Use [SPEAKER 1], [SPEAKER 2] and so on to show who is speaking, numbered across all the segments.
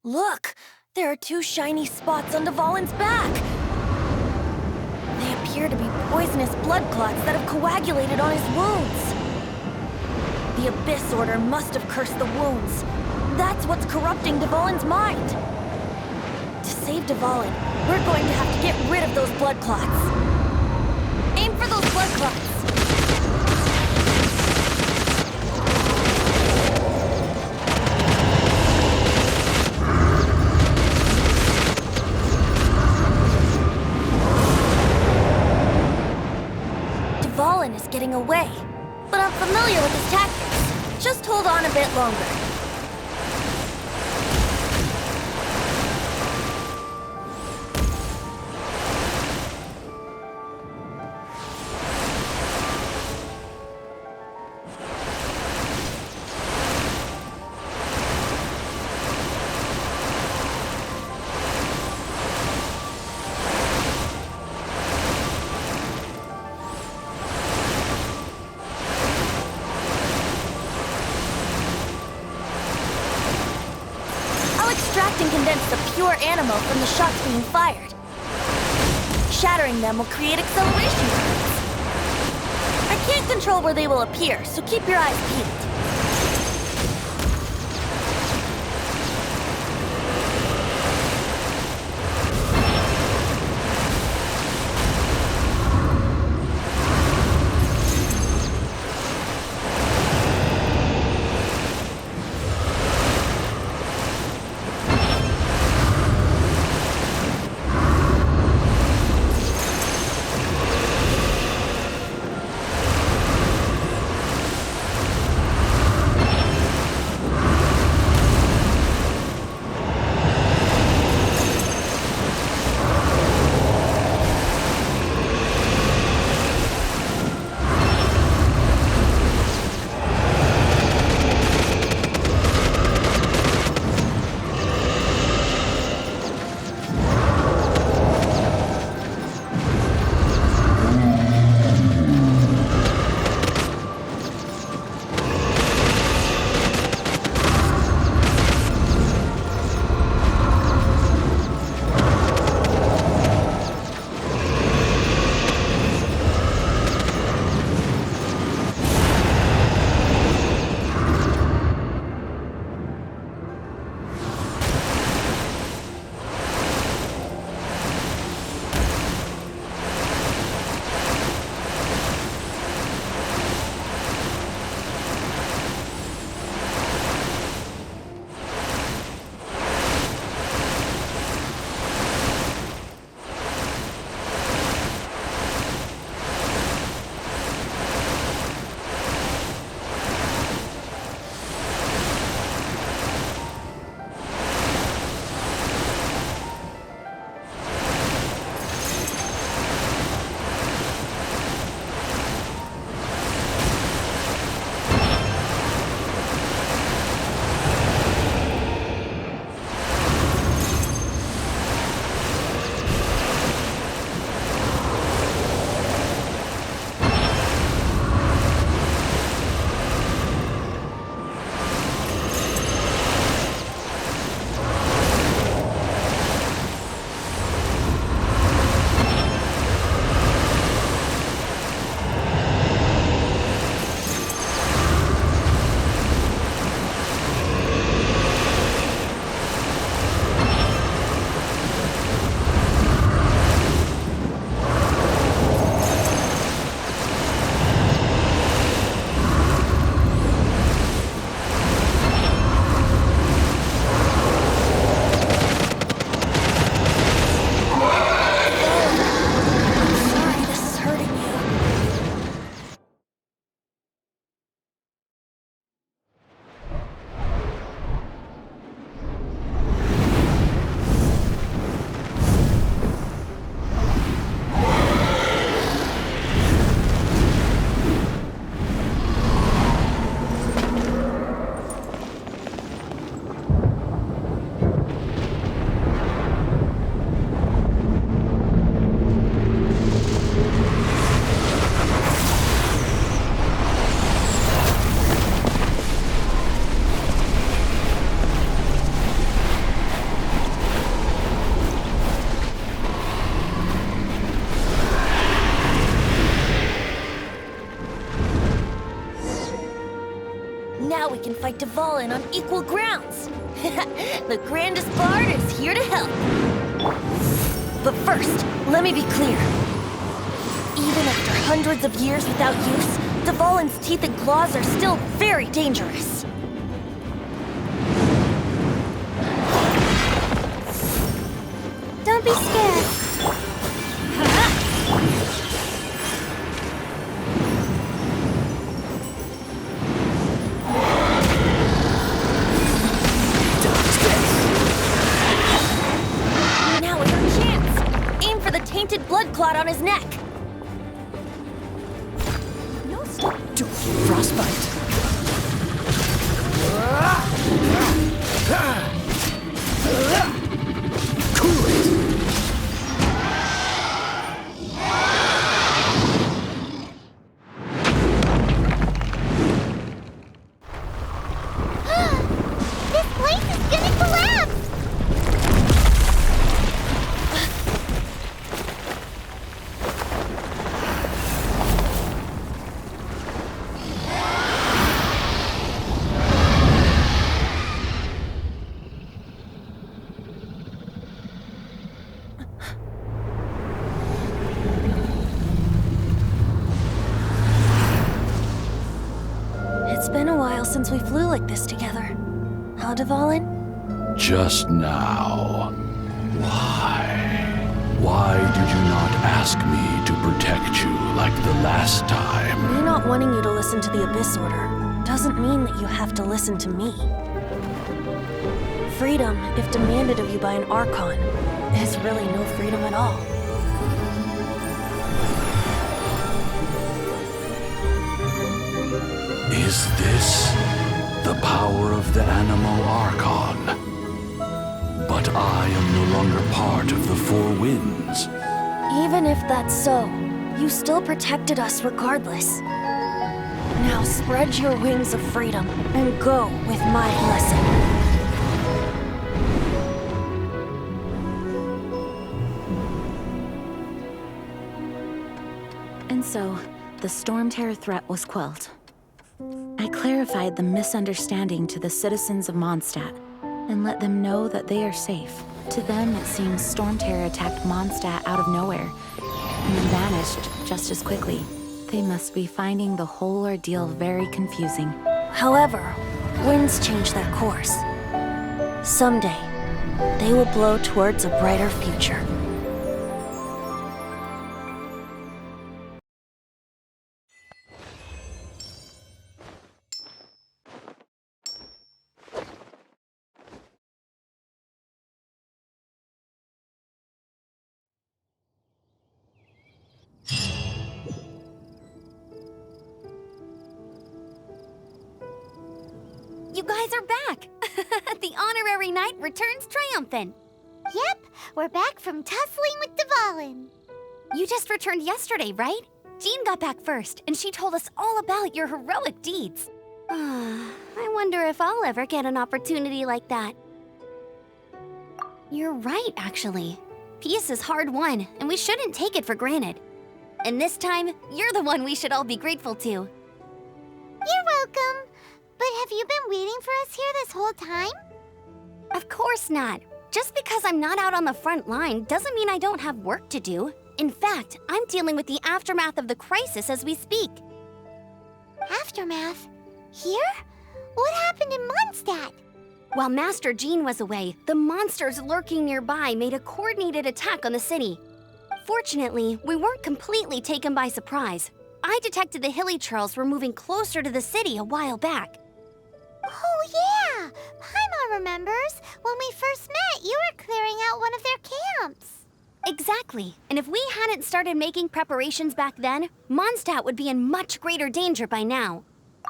[SPEAKER 1] Look! There are two shiny spots on Dvalin's back! They appear to be poisonous blood clots that have coagulated on his wounds. The Abyss Order must have cursed the wounds. That's what's corrupting Dvalin's mind. To save Dvalin, we're going to have to get rid of those blood clots. Aim for those blood clots! Dvalin is getting away, but I'm familiar with his tactics. Just hold on a bit longer. Extract and condense the pure animal from the shots being fired. Shattering them will create acceleration currents. I can't control where they will appear, so keep your eyes peeled. Now we can fight Dvalin on equal grounds. The grandest bard is here to help. But first, let me be clear. Even after hundreds of years without use, Dvalin's teeth and claws are still very dangerous. Don't be scared. Now is our chance. Aim for the tainted blood clot on his neck. No stop.
[SPEAKER 2] Frostbite. Cool it.
[SPEAKER 1] This place is gonna collapse! It's been a while since we flew like this together. Huh, Dvalin?
[SPEAKER 3] Just now. Why? Why did you not ask me to protect you like the last time?
[SPEAKER 1] Me not wanting you to listen to the Abyss Order doesn't mean that you have to listen to me. Freedom, if demanded of you by an Archon, is really no freedom at all.
[SPEAKER 3] Is this the power of the Animal Archon? But I am no longer part of the Four Winds.
[SPEAKER 1] Even if that's so, you still protected us regardless. Now spread your wings of freedom and go with my blessing.
[SPEAKER 4] And so, the Storm Terror threat was quelled. I clarified the misunderstanding to the citizens of Mondstadt and let them know that they are safe. To them, it seems Storm Terror attacked Mondstadt out of nowhere and then vanished just as quickly. They must be finding the whole ordeal very confusing.
[SPEAKER 1] However, winds change their course. Someday, they will blow towards a brighter future.
[SPEAKER 5] You guys are back! The honorary knight returns triumphant.
[SPEAKER 6] Yep, we're back from tussling with Dvalin.
[SPEAKER 5] You just returned yesterday, right? Jean got back first, and she told us all about your heroic deeds. I wonder if I'll ever get an opportunity like that. You're right, actually. Peace is hard won, and we shouldn't take it for granted. And this time, you're the one we should all be grateful to.
[SPEAKER 6] You're welcome. But have you been waiting for us here this whole time?
[SPEAKER 5] Of course not. Just because I'm not out on the front line doesn't mean I don't have work to do. In fact, I'm dealing with the aftermath of the crisis as we speak.
[SPEAKER 6] Aftermath? Here? What happened in Mondstadt?
[SPEAKER 5] While Master Jean was away, the monsters lurking nearby made a coordinated attack on the city. Fortunately, we weren't completely taken by surprise. I detected the Hilly Churls were moving closer to the city a while back.
[SPEAKER 6] Oh yeah! Paimon remembers. When we first met, you were clearing out one of their camps.
[SPEAKER 5] Exactly. And if we hadn't started making preparations back then, Mondstadt would be in much greater danger by now.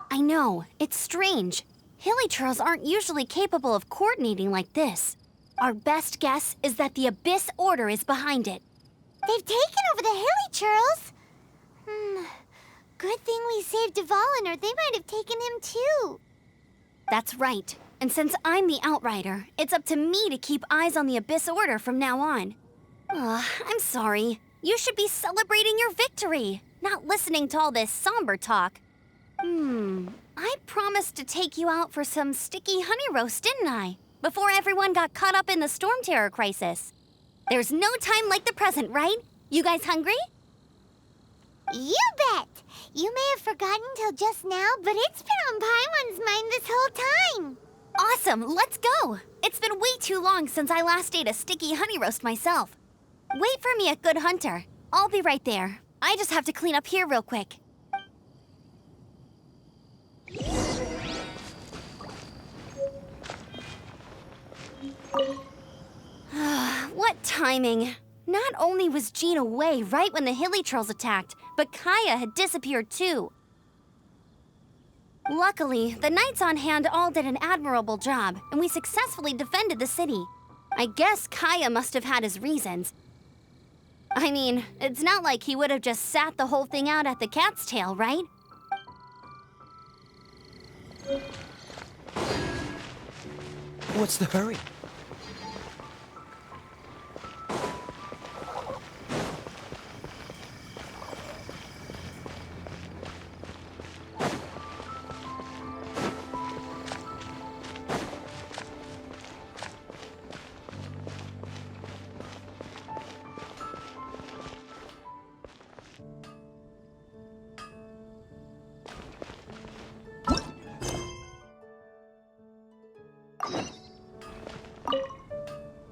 [SPEAKER 5] I know, it's strange. Hilly Churls aren't usually capable of coordinating like this. Our best guess is that the Abyss Order is behind it.
[SPEAKER 6] They've taken over the Hilly Churls? Good thing we saved Dvalin, or they might have taken him too.
[SPEAKER 5] That's right. And since I'm the Outrider, it's up to me to keep eyes on the Abyss Order from now on. I'm sorry. You should be celebrating your victory, not listening to all this somber talk. I promised to take you out for some sticky honey roast, didn't I? Before everyone got caught up in the storm terror crisis. There's no time like the present, right? You guys hungry?
[SPEAKER 6] You bet! You may have forgotten till just now, but it's been on Paimon's mind this whole time.
[SPEAKER 5] Awesome, let's go! It's been way too long since I last ate a sticky honey roast myself. Wait for me at Good Hunter. I'll be right there. I just have to clean up here real quick. What timing! Not only was Jean away right when the Hilly Trolls attacked, but Kaya had disappeared too. Luckily, the knights on hand all did an admirable job, and we successfully defended the city. I guess Kaya must have had his reasons. I mean, it's not like he would have just sat the whole thing out at the cat's tail, right?
[SPEAKER 2] What's the hurry?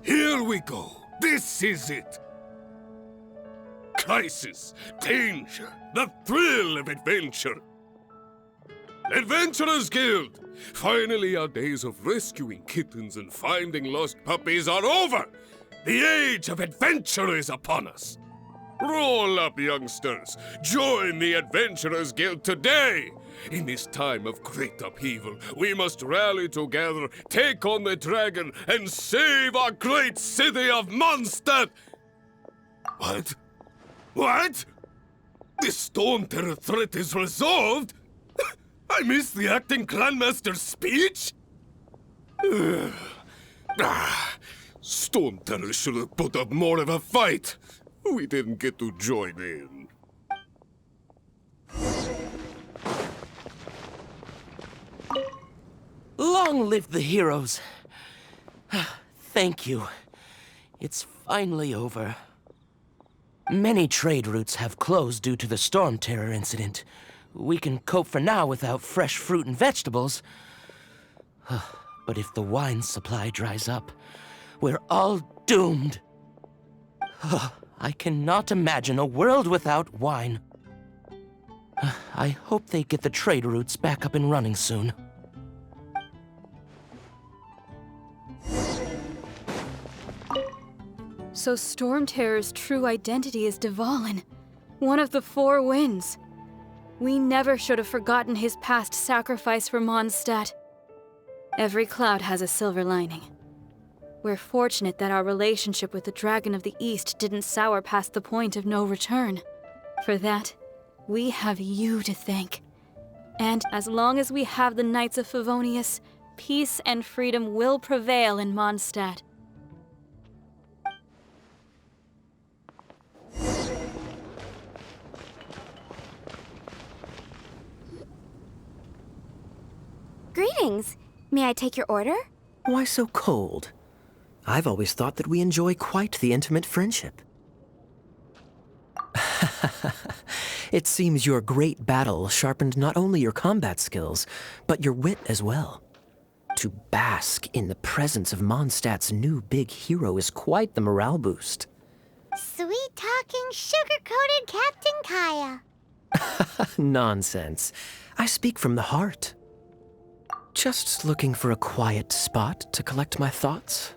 [SPEAKER 7] Here we go. This is it. Crisis, danger, the thrill of adventure. Adventurers Guild! Finally, our days of rescuing kittens and finding lost puppies are over. The age of adventure is upon us. Roll up, youngsters. Join the Adventurers Guild today. In this time of great upheaval, we must rally together, take on the dragon, and save our great city of Moндштат! What? What? The storm terror threat is resolved? I missed the acting clanmaster's speech? Storm terror should have put up more of a fight. We didn't get to join in.
[SPEAKER 2] Long live the heroes. Thank you. It's finally over. Many trade routes have closed due to the storm terror incident. We can cope for now without fresh fruit and vegetables. But if the wine supply dries up, we're all doomed. I cannot imagine a world without wine. I hope they get the trade routes back up and running soon.
[SPEAKER 8] So Storm Terror's true identity is Dvalin, one of the Four Winds. We never should have forgotten his past sacrifice for Moндштат. Every cloud has a silver lining. We're fortunate that our relationship with the Dragon of the East didn't sour past the point of no return. For that, we have you to thank. And as long as we have the Knights of Favonius, peace and freedom will prevail in Moндштат.
[SPEAKER 5] Greetings. May I take your order?
[SPEAKER 9] Why so cold? I've always thought that we enjoy quite the intimate friendship. It seems your great battle sharpened not only your combat skills, but your wit as well. To bask in the presence of Mondstadt's new big hero is quite the morale boost.
[SPEAKER 6] Sweet-talking, sugar-coated Captain Kaya.
[SPEAKER 9] Nonsense. I speak from the heart. Just looking for a quiet spot to collect my thoughts.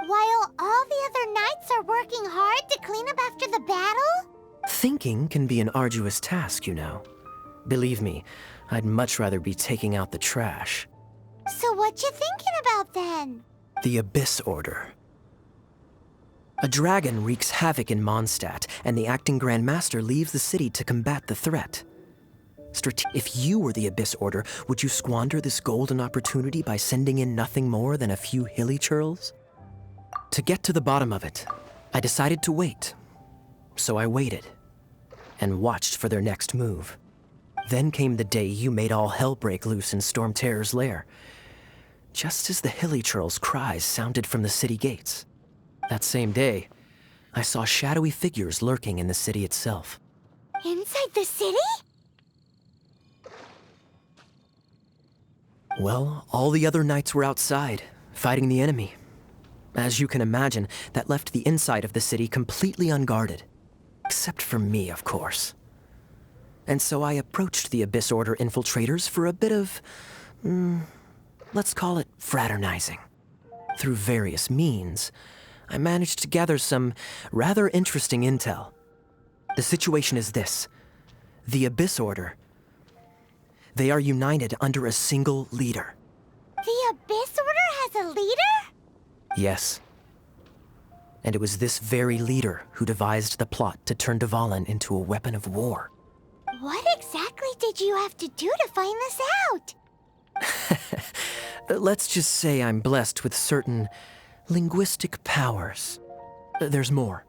[SPEAKER 6] While all the other knights are working hard to clean up after the battle?
[SPEAKER 9] Thinking can be an arduous task, you know. Believe me, I'd much rather be taking out the trash.
[SPEAKER 6] So what you thinking about then?
[SPEAKER 9] The Abyss Order. A dragon wreaks havoc in Moндштат, and the acting Grand Master leaves the city to combat the threat. If you were the Abyss Order, would you squander this golden opportunity by sending in nothing more than a few hilly churls? To get to the bottom of it, I decided to wait. So I waited, and watched for their next move. Then came the day you made all hell break loose in Storm Terror's lair. Just as the Hilichurl's cries sounded from the city gates. That same day, I saw shadowy figures lurking in the city itself.
[SPEAKER 6] Inside the city?
[SPEAKER 9] Well, all the other knights were outside, fighting the enemy. As you can imagine, that left the inside of the city completely unguarded. Except for me, of course. And so I approached the Abyss Order infiltrators for a bit of, let's call it fraternizing. Through various means, I managed to gather some rather interesting intel. The situation is this. The Abyss Order, they are united under a single leader.
[SPEAKER 6] The Abyss Order has a leader?
[SPEAKER 9] Yes. And it was this very leader who devised the plot to turn Dvalin into a weapon of war.
[SPEAKER 6] What exactly did you have to do to find this out?
[SPEAKER 9] Let's just say I'm blessed with certain linguistic powers. There's more.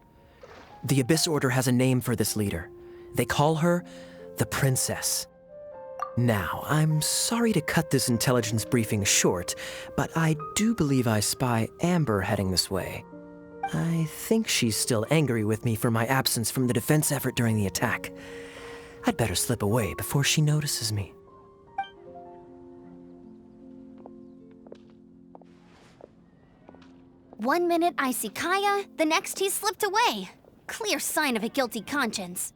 [SPEAKER 9] The Abyss Order has a name for this leader. They call her the Princess. Now, I'm sorry to cut this intelligence briefing short, but I do believe I spy Amber heading this way. I think she's still angry with me for my absence from the defense effort during the attack. I'd better slip away before she notices me.
[SPEAKER 5] One minute I see Kaya, the next he's slipped away. Clear sign of a guilty conscience.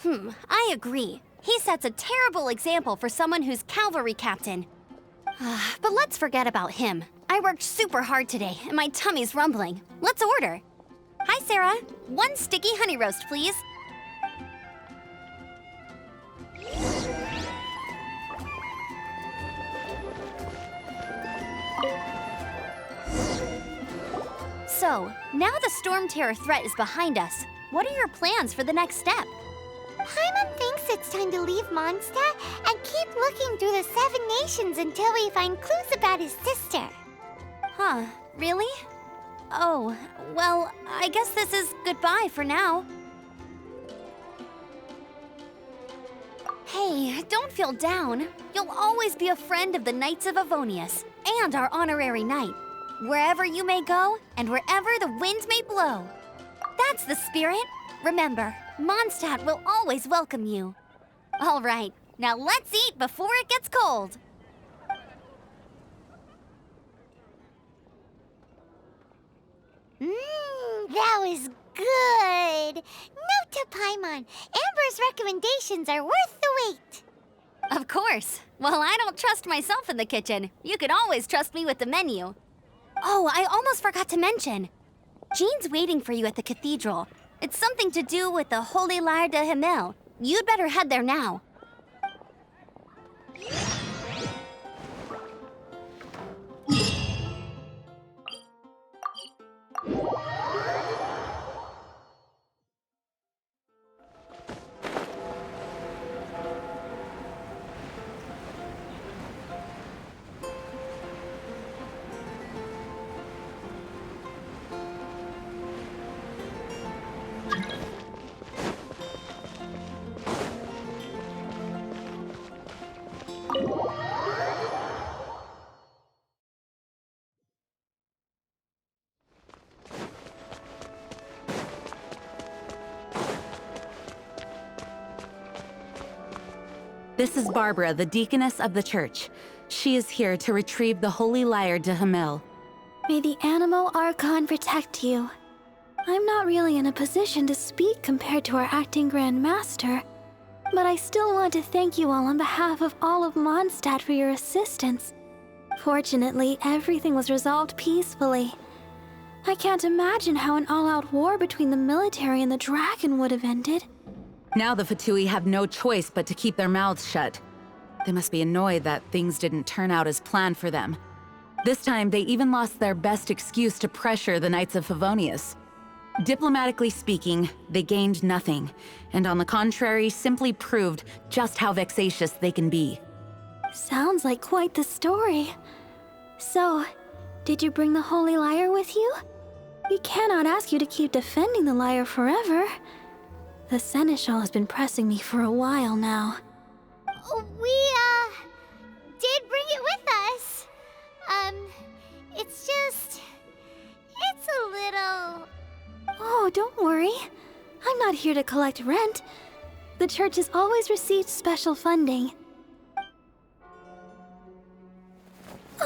[SPEAKER 5] I agree. He sets a terrible example for someone who's cavalry captain. But let's forget about him. I worked super hard today, and my tummy's rumbling. Let's order. Hi, Sarah. 1 sticky honey roast, please. So, now the Storm Terror threat is behind us. What are your plans for the next step?
[SPEAKER 6] Paimon thinks it's time to leave Mondstadt and keep looking through the 7 nations until we find clues about his sister.
[SPEAKER 5] Huh, really? Oh, well, I guess this is goodbye for now. Hey, don't feel down. You'll always be a friend of the Knights of Avonius and our honorary knight. Wherever you may go and wherever the wind may blow. That's the spirit. Remember, Mondstadt will always welcome you. All right, now let's eat before it gets cold.
[SPEAKER 6] That was good. Note to Paimon, Amber's recommendations are worth the wait.
[SPEAKER 5] Of course. Well, I don't trust myself in the kitchen. You can always trust me with the menu. Oh, I almost forgot to mention. Jean's waiting for you at the cathedral. It's something to do with the Holy Lyre de Himmel. You'd better head there now.
[SPEAKER 4] This is Barbara, the deaconess of the church. She is here to retrieve the Holy Lyre de Himmel.
[SPEAKER 8] May the Animo Archon protect you. I'm not really in a position to speak compared to our acting Grand Master, but I still want to thank you all on behalf of all of Mondstadt for your assistance. Fortunately, everything was resolved peacefully. I can't imagine how an all-out war between the military and the dragon would have ended.
[SPEAKER 4] Now the Fatui have no choice but to keep their mouths shut. They must be annoyed that things didn't turn out as planned for them. This time, they even lost their best excuse to pressure the Knights of Favonius. Diplomatically speaking, they gained nothing, and on the contrary, simply proved just how vexatious they can be.
[SPEAKER 8] Sounds like quite the story. So, did you bring the Holy Lyre with you? We cannot ask you to keep defending the lyre forever. The Seneschal has been pressing me for a while now.
[SPEAKER 6] We, did bring it with us. It's just... It's a little...
[SPEAKER 8] Oh, don't worry. I'm not here to collect rent. The church has always received special funding. The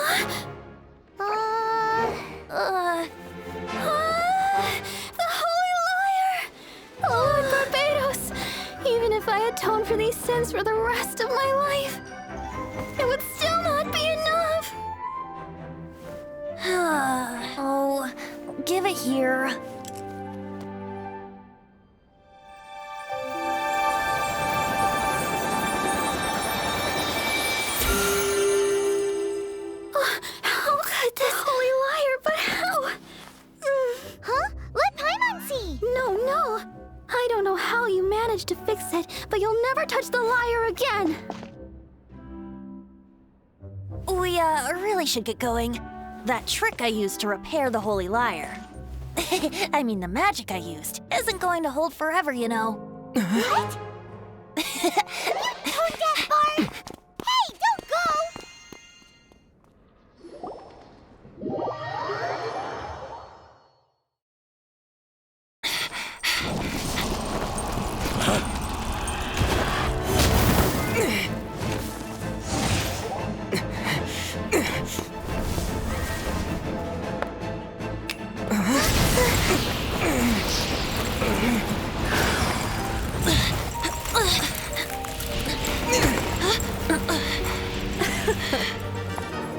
[SPEAKER 8] Holy Liar! Lord Barbados! Even if I atone for these sins for the rest of my life, it would still not be enough!
[SPEAKER 1] Oh, give it here.
[SPEAKER 8] How could this Holy Liar, but how?
[SPEAKER 6] Huh? Let Paimon see!
[SPEAKER 8] No. I don't know how you managed to fix it, but you'll never touch the liar again!
[SPEAKER 1] We, really should get going. That trick I used to repair the Holy Liar. I mean, the magic I used isn't going to hold forever, you know.
[SPEAKER 6] What? Don't get Bart! Hey, don't go!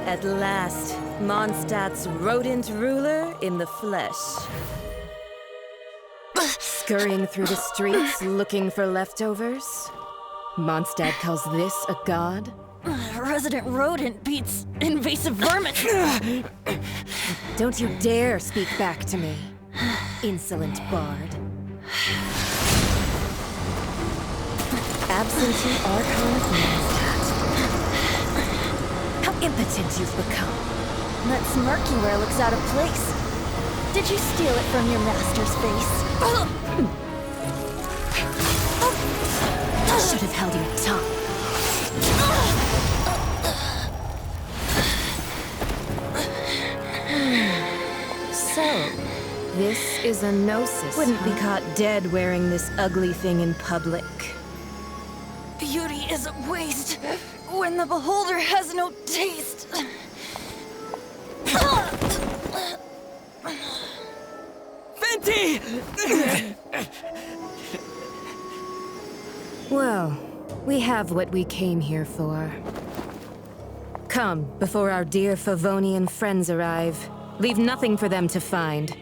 [SPEAKER 10] At last, Mondstadt's rodent ruler in the flesh. Scurrying through the streets looking for leftovers? Mondstadt calls this a god?
[SPEAKER 1] Resident rodent beats invasive vermin.
[SPEAKER 10] Don't you dare speak back to me, insolent bard. Absentee Archon of Moндштат. How impotent you've become.
[SPEAKER 1] That smirk you wear looks out of place. Did you steal it from your master's face?
[SPEAKER 10] Should have held your tongue. So, this is a gnosis. Wouldn't be caught dead wearing this ugly thing in public.
[SPEAKER 1] Beauty is a waste when the beholder has no taste.
[SPEAKER 2] Venti!
[SPEAKER 10] Well, we have what we came here for. Come, before our dear Favonian friends arrive. Leave nothing for them to find.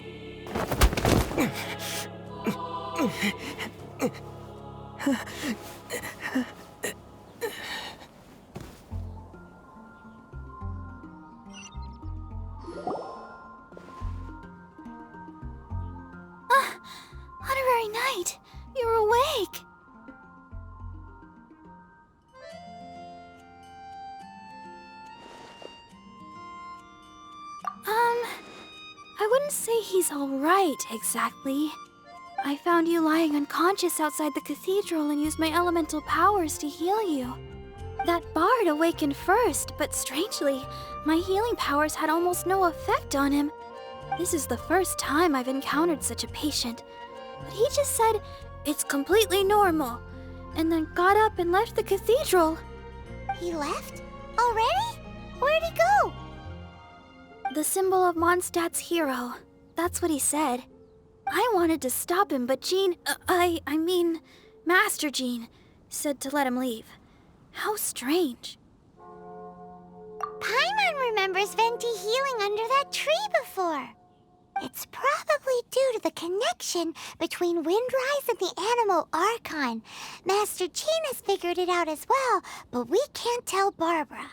[SPEAKER 8] Honorary Knight, you're awake! I wouldn't say he's all right, exactly. I found you lying unconscious outside the cathedral and used my elemental powers to heal you. That bard awakened first, but strangely, my healing powers had almost no effect on him. This is the first time I've encountered such a patient. But he just said, it's completely normal, and then got up and left the cathedral.
[SPEAKER 6] He left? Already? Where'd he go?
[SPEAKER 8] The symbol of Mondstadt's hero. That's what he said. I wanted to stop him, but Jean, I mean, Master Jean, said to let him leave. How strange.
[SPEAKER 6] Paimon remembers Venti healing under that tree before. It's probably due to the connection between Windrise and the Animal Archon. Master Jean has figured it out as well, but we can't tell Barbara.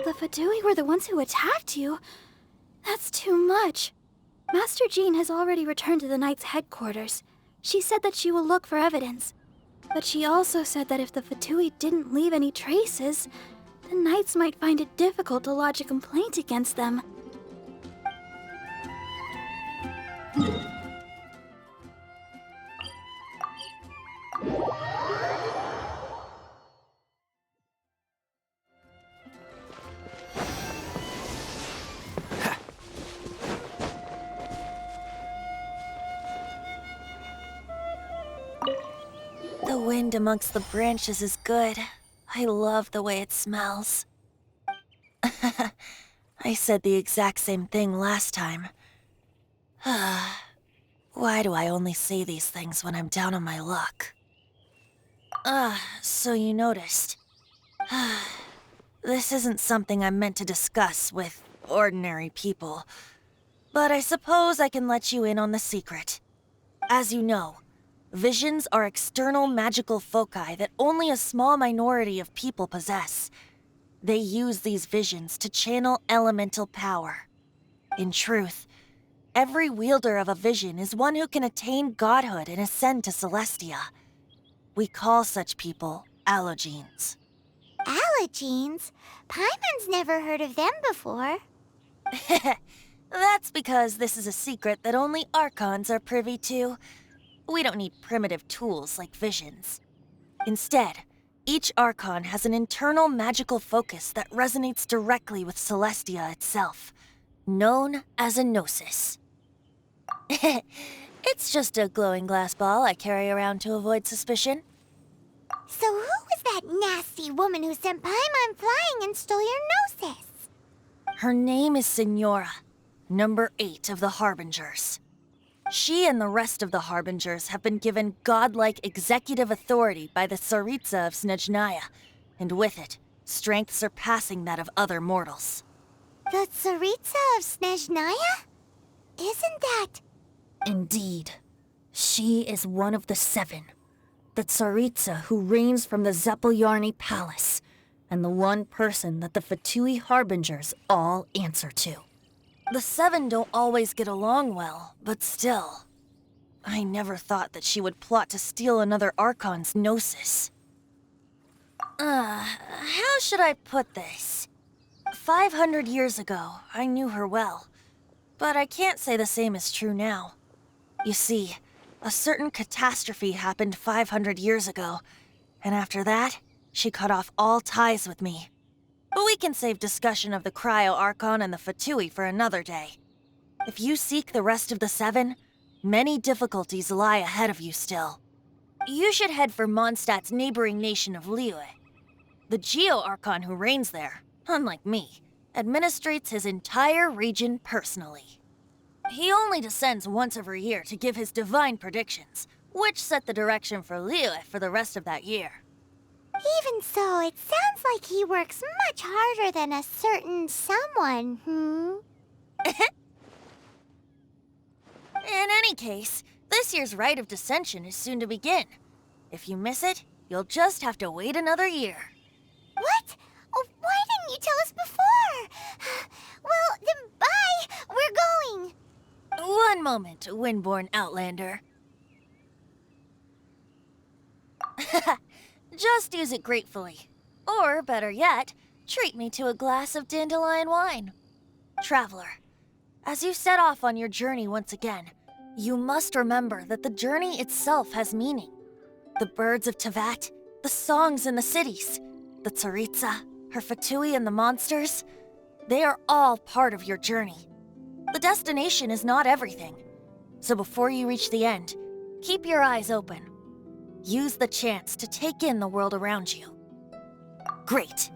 [SPEAKER 8] The Fadui were the ones who attacked you? That's too much. Master Jean has already returned to the Knight's headquarters. She said that she will look for evidence. But she also said that if the Fatui didn't leave any traces, the Knights might find it difficult to lodge a complaint against them.
[SPEAKER 1] wind amongst the branches is good. I love the way it smells. I said the exact same thing last time. Why do I only say these things when I'm down on my luck? So you noticed. This isn't something I'm meant to discuss with ordinary people, but I suppose I can let you in on the secret. As you know, visions are external magical foci that only a small minority of people possess. They use these visions to channel elemental power. In truth, every wielder of a vision is one who can attain godhood and ascend to Celestia. We call such people allogenes.
[SPEAKER 6] Allogenes? Paimon's never heard of them before.
[SPEAKER 1] That's because this is a secret that only Archons are privy to. We don't need primitive tools like visions. Instead, each Archon has an internal magical focus that resonates directly with Celestia itself, known as a gnosis. It's just a glowing glass ball I carry around to avoid suspicion.
[SPEAKER 6] So who was that nasty woman who sent Paimon flying and stole your gnosis?
[SPEAKER 1] Her name is Signora, number 8 of the Harbingers. She and the rest of the Harbingers have been given godlike executive authority by the Tsaritsa of Snezhnaya, and with it, strength surpassing that of other mortals.
[SPEAKER 6] The Tsaritsa of Snezhnaya? Isn't that...
[SPEAKER 1] Indeed. She is one of the 7. The Tsaritsa who reigns from the Zepelyarny Palace, and the one person that the Fatui Harbingers all answer to. The 7 don't always get along well, but still. I never thought that she would plot to steal another Archon's gnosis. How should I put this? 500 years ago, I knew her well, but I can't say the same is true now. You see, a certain catastrophe happened 500 years ago, and after that, she cut off all ties with me. But we can save discussion of the Cryo-Archon and the Fatui for another day. If you seek the rest of the 7, many difficulties lie ahead of you still. You should head for Mondstadt's neighboring nation of Liyue. The Geo-Archon who reigns there, unlike me, administrates his entire region personally. He only descends once every year to give his divine predictions, which set the direction for Liyue for the rest of that year.
[SPEAKER 6] Even so, it sounds like he works much harder than a certain someone,
[SPEAKER 1] In any case, this year's Rite of Descension is soon to begin. If you miss it, you'll just have to wait another year.
[SPEAKER 6] What? Oh, why didn't you tell us before? Well, then bye! We're going!
[SPEAKER 1] One moment, Windborn Outlander. Just use it gratefully. Or, better yet, treat me to a glass of dandelion wine. Traveler, as you set off on your journey once again, you must remember that the journey itself has meaning. The birds of Tevat, the songs in the cities, the Tsaritsa, her Fatui and the monsters, they are all part of your journey. The destination is not everything. So before you reach the end, keep your eyes open. Use the chance to take in the world around you. Great.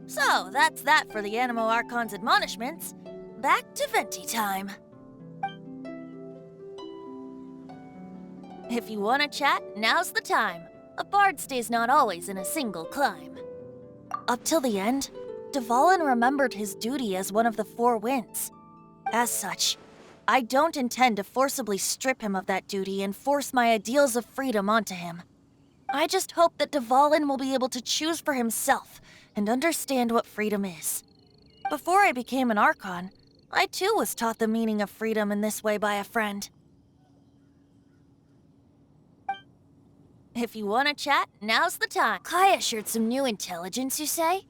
[SPEAKER 1] So that's that for the Animo Archon's admonishments. Back to Venti time. If you want to chat, now's the time. A bard stays not always in a single climb. Up till the end, Dvalin remembered his duty as one of the 4 winds. As such, I don't intend to forcibly strip him of that duty and force my ideals of freedom onto him. I just hope that Dvalin will be able to choose for himself and understand what freedom is. Before I became an Archon, I too was taught the meaning of freedom in this way by a friend. If you want to chat, now's the time. Kaya shared some new intelligence, you say?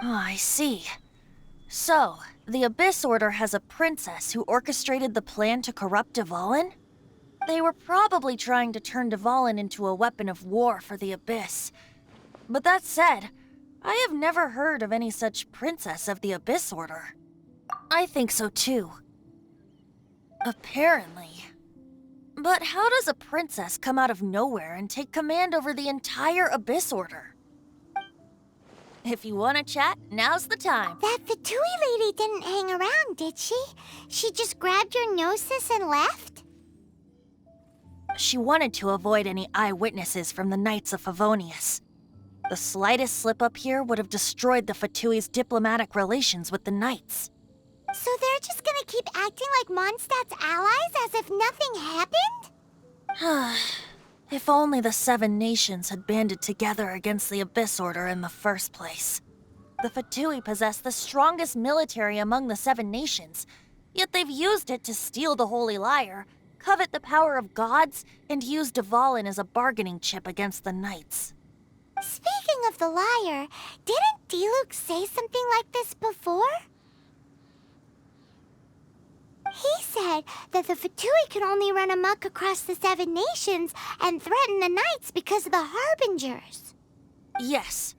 [SPEAKER 1] Oh, I see. So, the Abyss Order has a princess who orchestrated the plan to corrupt Dvalin? They were probably trying to turn Dvalin into a weapon of war for the Abyss. But that said, I have never heard of any such princess of the Abyss Order. I think so too. Apparently. But how does a princess come out of nowhere and take command over the entire Abyss Order? If you want to chat, now's the time.
[SPEAKER 6] That Fatui lady didn't hang around, did she? She just grabbed your gnosis and left?
[SPEAKER 1] She wanted to avoid any eyewitnesses from the Knights of Favonius. The slightest slip-up here would have destroyed the Fatui's diplomatic relations with the Knights.
[SPEAKER 6] So they're just gonna keep acting like Mondstadt's allies as if nothing happened?
[SPEAKER 1] If only the 7 nations had banded together against the Abyss Order in the first place. The Fatui possess the strongest military among the 7 nations, yet they've used it to steal the Holy Lyre, covet the power of gods, and use Dvalin as a bargaining chip against the Knights.
[SPEAKER 6] Speaking of the lyre, didn't Diluc say something like this before? He said that the Fatui can only run amok across the 7 nations and threaten the Knights because of the Harbingers.
[SPEAKER 1] Yes.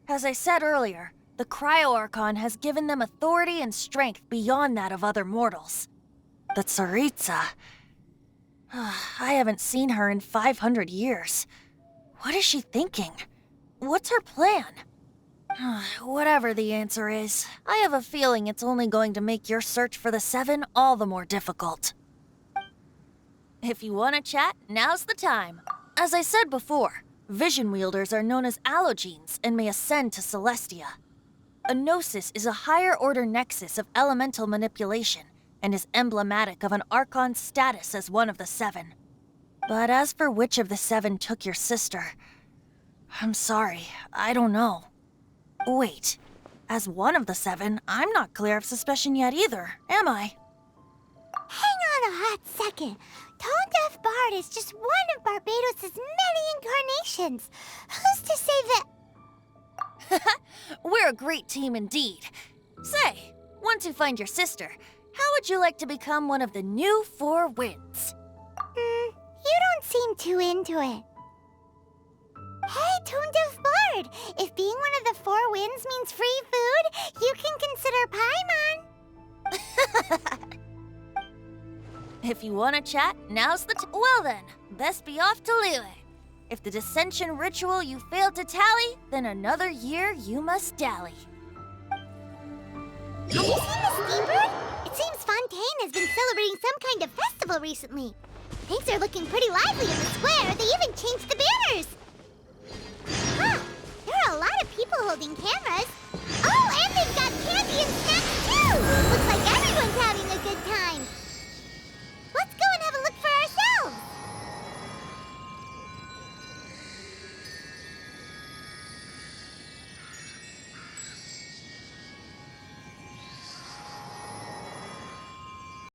[SPEAKER 1] As I said earlier, the Cryo-Archon has given them authority and strength beyond that of other mortals. The Tsaritsa... I haven't seen her in 500 years. What is she thinking? What's her plan? Whatever the answer is, I have a feeling it's only going to make your search for the 7 all the more difficult. If you want to chat, now's the time. As I said before, vision wielders are known as allogenes and may ascend to Celestia. A gnosis is a higher-order nexus of elemental manipulation and is emblematic of an Archon's status as one of the 7. But as for which of the 7 took your sister, I'm sorry, I don't know. Wait, as one of the 7, I'm not clear of suspicion yet either, am I?
[SPEAKER 6] Hang on a hot second. Tone Deaf Bard is just one of Barbados' many incarnations. Who's to say that...
[SPEAKER 1] We're a great team indeed. Say, once you find your sister, how would you like to become one of the new 4 Winds?
[SPEAKER 6] You don't seem too into it. Hey, Tone Deaf Bard! If being one of the 4 Winds means free food, you can consider Paimon.
[SPEAKER 1] If you want to chat, now's the well then, best be off to Liyue. If the dissension ritual you failed to tally, then another year you must dally.
[SPEAKER 6] Have you seen the Steambird? It seems Fontaine has been celebrating some kind of festival recently. Things are looking pretty lively in the square. They even changed the banners. Huh, there are a lot of people holding cameras. Oh, and they've got candy and snacks too! Looks like everyone's having a good time.